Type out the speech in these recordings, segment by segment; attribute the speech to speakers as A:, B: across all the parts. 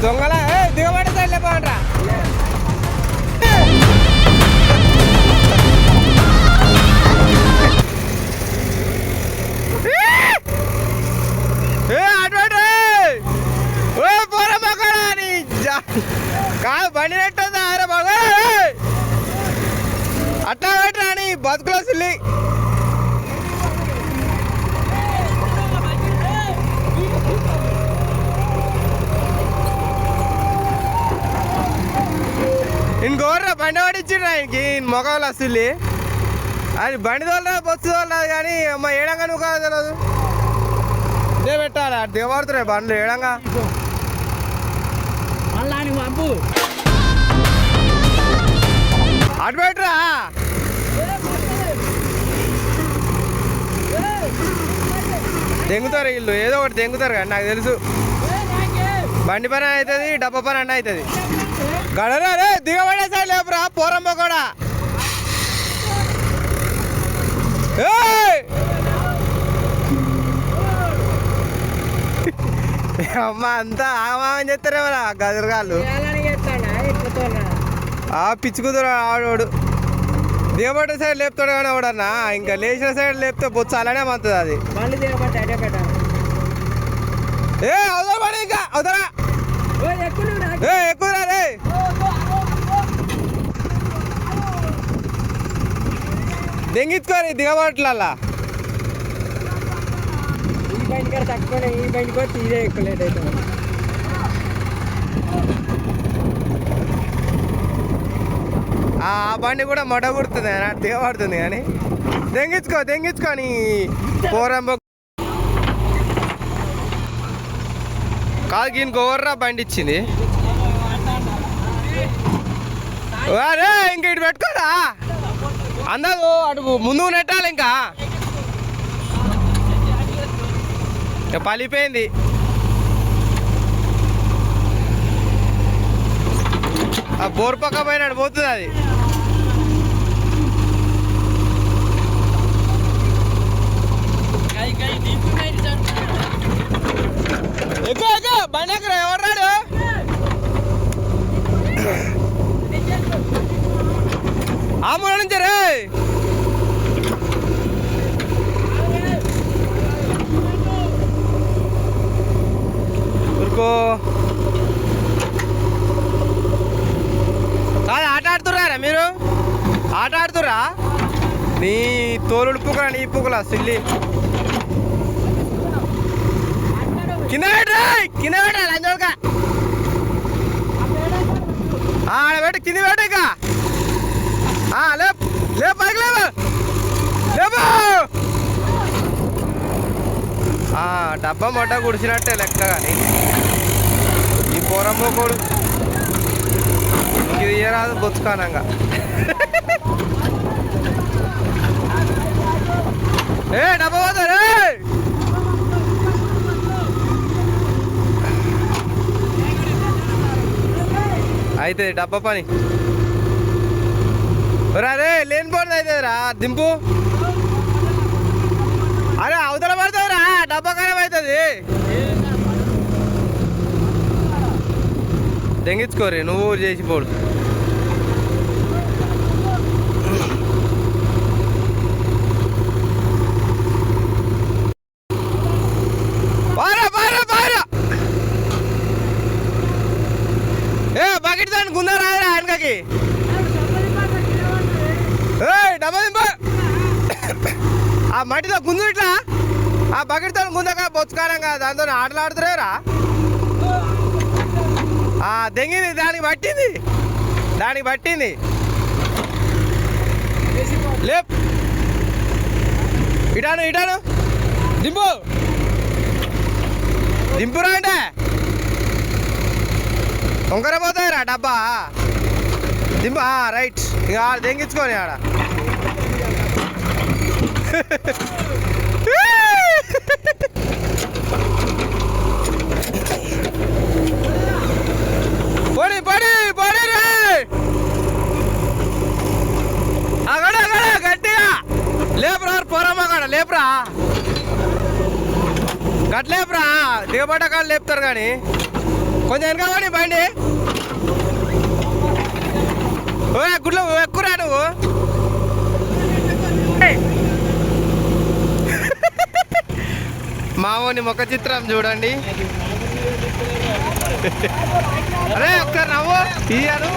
A: దొంగల దిగబడి సైడ్ లేపండ్రా. కాదు బండి నెట్టుందా అరే బాగా అట్లా పెట్టరా అని బతుకులో సిల్లి. ఇంకోర్రా బండి పడిచ్చిండ్రా ఆయనకి మొగలు వస్తుంది. అది బండి తోలరా బొచ్చు తోలరాదు కానీ అమ్మ ఏడంగా నువ్వు కాదు తెలియదు. ఇదే పెట్టాలి అటు దిగబడుతున్నాయి బండ్లు ఏడంగా. అటు పెట్టరా దెంగుతారు వీళ్ళు ఏదో ఒకటి దెంగుతారు కానీ నాకు తెలుసు. బండి పని అవుతుంది డబ్బా పని అన్న అవుతుంది. గడరా రే దిగబడే సైడ్ లేపురా పోరమ్మ కూడా. అమ్మ అంతా ఆగమాగం చేస్తారేమరా గదురుగాళ్ళు. పిచ్చుకుదురు ఆడోడు దిగబడ్డ సైడ్ లేపుతాడు కానీ ఆవిడన్నా ఇంకా లేచిన సైడ్ లేపితే బొచ్చు అలానే మంతుంది అది. ఏ అవుదా పడి ఇంకా అవుతారా ఎక్కువరా రే. దెంగిచ్చుకోని దిగబట్లల్లా
B: ఈ బండికి వచ్చి ఇదే ఎక్కువ లేట్ అవుతుంది.
A: ఆ బండి కూడా మొడ కుడుతుంది దిగబడుతుంది కానీ దెంగించుకొని పోరంబ కాదు ఈయన గోవర్రా బండి ఇచ్చింది. అరే ఇంక ఇటు పెట్టుకోరా అందరూ అటు ముందు నెట్టాలి. ఇంకా పలిపోయింది. ఆ బోర్ పక్క పోయినాడు పోతుంది అది. ఎక్కువ బండి ఎక్కడ ఎవరు రాడు. ఆ మూల నుంచి రే ఊరుకో కాదు. ఆట ఆడుతుర్రా మీరు ఆట ఆడుతుర్రా నీ తోలుడు పుకల నీ పుకల సిల్లి. కింద కింద పెట్టా లంచోక ఆడ పెట్టు కింద పెట్టు. ఇక లేపు లేపు పైకి లేవు లేపు. డబ్బా మొట్ట కుడిచినట్టే లెక్క కానీ ఈ పోరమ్మో కోడు ఇది ఇయ్యరాదు బొచ్చుకానంగా. ఏ డబ్బా పోతారు అయితే డబ్బా పని రే లేని పోటీ అవుతుంది రా దింపు. అరే అవతల పడుతుంది రా డబ్బా ఖరాబ్ అవుతుంది. దెంగించుకోరి నువ్వు చేసి పోడు. బకెట్ దాన్ని గుందా రాదురా ఆయనకి. డబ్బా దింప ఆ మట్టితో గుంజు ఇట్లా ఆ బకెట్తో గుందక బొచ్చుకారంగా దాంతో ఆటలాడుతురేరా. దెంగింది దానికి పట్టింది లేప్ ఇటాను దింపురా అంటే వంకర పోతాయిరా డబ్బా దింపు. రైట్ ఇక దెంగించుకొని ఆడ పడి రే అక్కడ గట్టిగా లేపురా పోరమ్మ కాడ లేపురా గట్లేపురా దిగబడ్డ కాడ లేపుతారు కానీ కొంచెం వెనకపోని బండి. గుడ్లో ఎక్కురా నువ్వు. మావోని ముఖ చిత్రం చూడండి. అరే ఒకసారి నవ్వు తీయాను.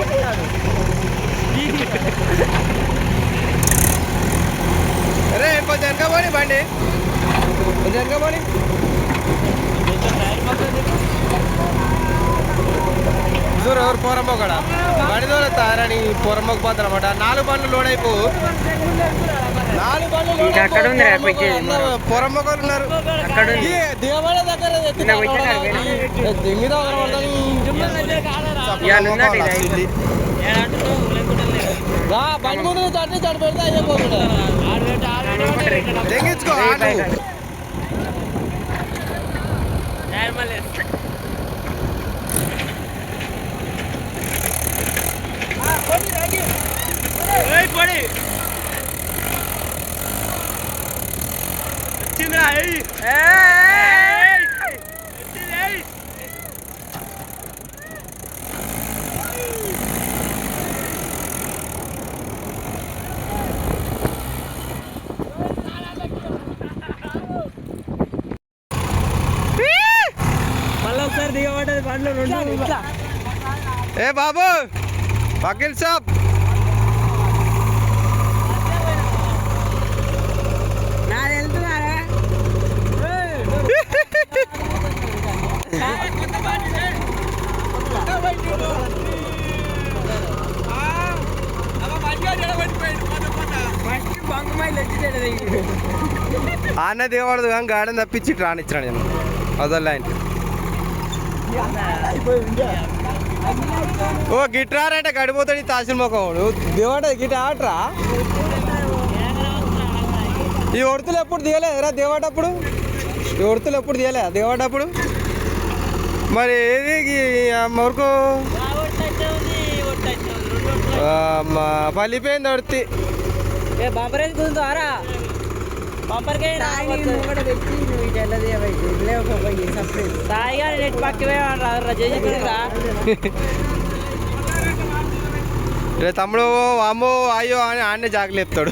A: అరే కొంచెం వెనకపోని బండి, కొంచెం వెనకపోని. చూరు ఎవరు పోరమ్మోకడ బండి తోలుతారని పోరమ్మకు పోతారు అనమాట. 4 బండ్లు లోడ్ అయిపోవు. 4 బండ్లు పోరమ్మోకలు ఉన్నారు. దిగబడే దగ్గర బండి ముందు చట్నీ చడి పెడితే అయిపోతుంది. తెగించుకో.
B: మళ్ళీ ఒకసారి దిగబడ్డది బండ్లు 2.
A: ఏ బాబు వకీల్ సాబ్, అన్న దిగబడదు కానీ గార్డెన్ తప్పించి రానిచ్చినాడు నేను అదల్ లైన్. ఓ గిటార్ అంటే గడిపోతాడు ఈ తాసిన ముఖం. దిగబడ్డది గిటార్ ఆటరా. ఈ ఒడుతులు ఎప్పుడు దిగలేదురా దిగబడ్డప్పుడు? ఈ ఒడుతులు ఎప్పుడు దిగలే దిగబడ్డప్పుడు? మరి ఏది మరకు పల్లిపోయింది ఒడితి.
B: బంపరేజ్ కుదుతారా?
A: రే తమ్ముడు అమ్మో అయ్యో అని ఆడనే జాగ్రత్త చెప్తాడు.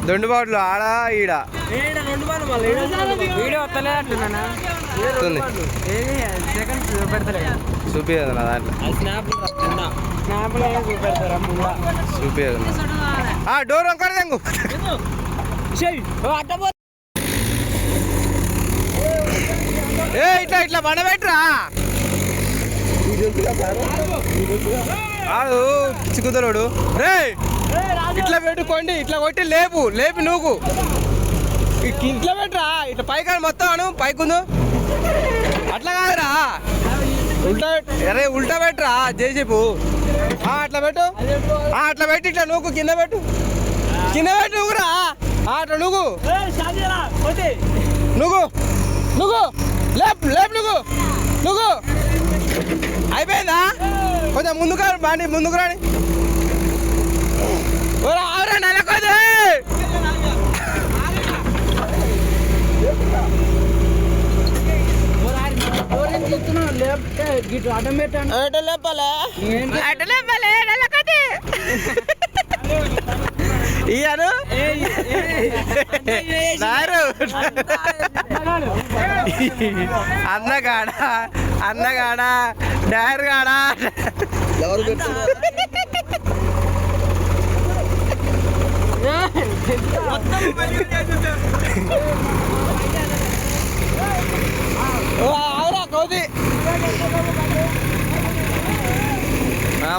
A: దొండుబాటులో ఆడ ఈడ
B: వీడియో వస్తలేదంటున్నా
A: చూపించదు నా దాంట్లో చూపించదు. డోర్ ఒక్కడే తెంగు. ఏ ఇట్లా ఇట్లా బండబెట్టరా. ఆడు చిక్కుతలోడు. రే ఇట్లా పెట్టుకోండి, ఇట్లా కొట్టి లేపి నువ్వు ఇట్లా పెట్టరా. ఇట్లా పైకాని మొత్తం అను పైకుందు. అట్లా కాదురా ఉల్టా పెట్టరా జేసీపు. అట్లా పెట్టు. అట్లా పెట్టి ఇట్లా నువ్వు కింద పెట్టు నువ్వురా. అట్లా నువ్వు నువ్వు అయిపోయిందా? కొంచెం ముందుకు బాండి, ముందుకు రాని. ఆవురా నెలకోదు. ఇయ్యాను అన్నగాడా డైర్ గాడా కోది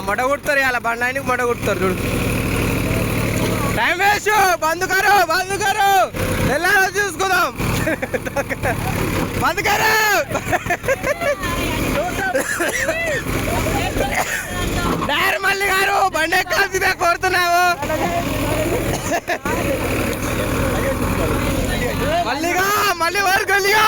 A: మొట కుడతారు ఇలా బండానికి మొట కుడతారు చూడు. Time waste. బంద్ కరు ఎలా చూసుకుందాం. బంద్ కరు. డైర్ మళ్ళీ గారు బండి ఎక్కాల్సిందే కోరుతున్నావు. మళ్ళీ వరకు వెళ్ళిగా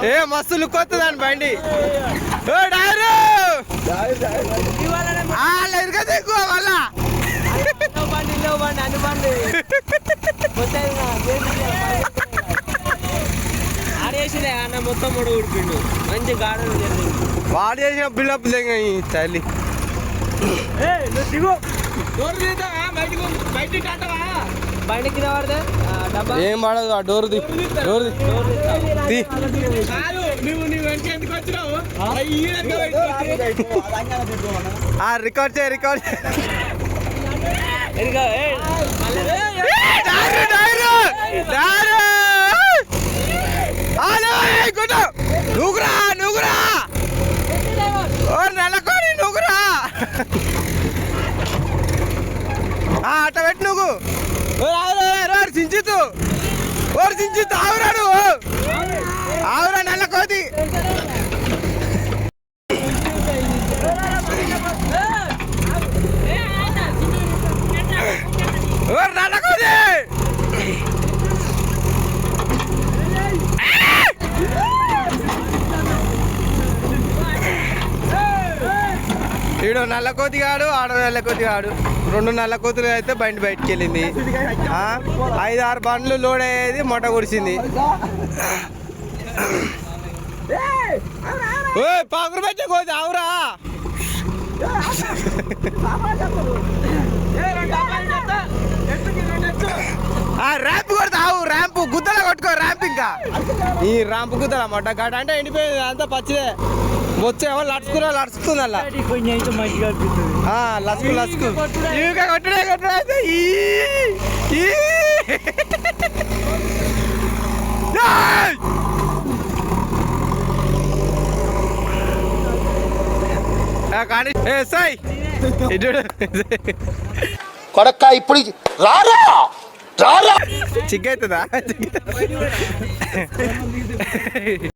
A: ఏ మస్తు లుక్ వస్తుందని బండి ఓ డారు ఇరుకది ఎక్కువ మళ్ళా
B: ఆడేసిలే అన్న మొత్తం మూడు ఉడిపిండు మంచి గార్డెన్
A: వాడు చేసిన బిల్డప్ తల్లి
B: బండి కింద పడితే డబ్బా
A: ఏం పడదు ఆ డోర్ ది రికార్డ్ చేయి నువ్వురా నెలకొని నువ్వురా అట్ట పెట్టి నువ్వు చించుతూ ఆవురా నువ్వు ఆవురా నెలకోది నెలకోది ఈడు నల్ల కోతిగాడు ఆడ నల్ల కోతిగాడు 2 నల్ల కోతులు అయితే బండి బయటికి వెళ్ళింది 5-6 బండ్లు లోడ్ అయ్యేది మొట్ట కురిసింది పాకురు పెట్టే కోతి ఆవురా ర్యాంప్ కొడతావు ర్యాంప్ గుద్దల కొట్టుకో ర్యాంప్ ఇంకా ఈ ర్యాంప్ గుద్దల మొట్ట గడ్డ అంటే ఎండిపోయింది అంతా పచ్చిదే వచ్చేమో లడుచుకుంది అలా లసుకు ఇంకా కొట్టుడే అయితే కానీ సాయి
C: కొడక్క ఇప్పుడు రారా
A: చిగ్గవుతుందా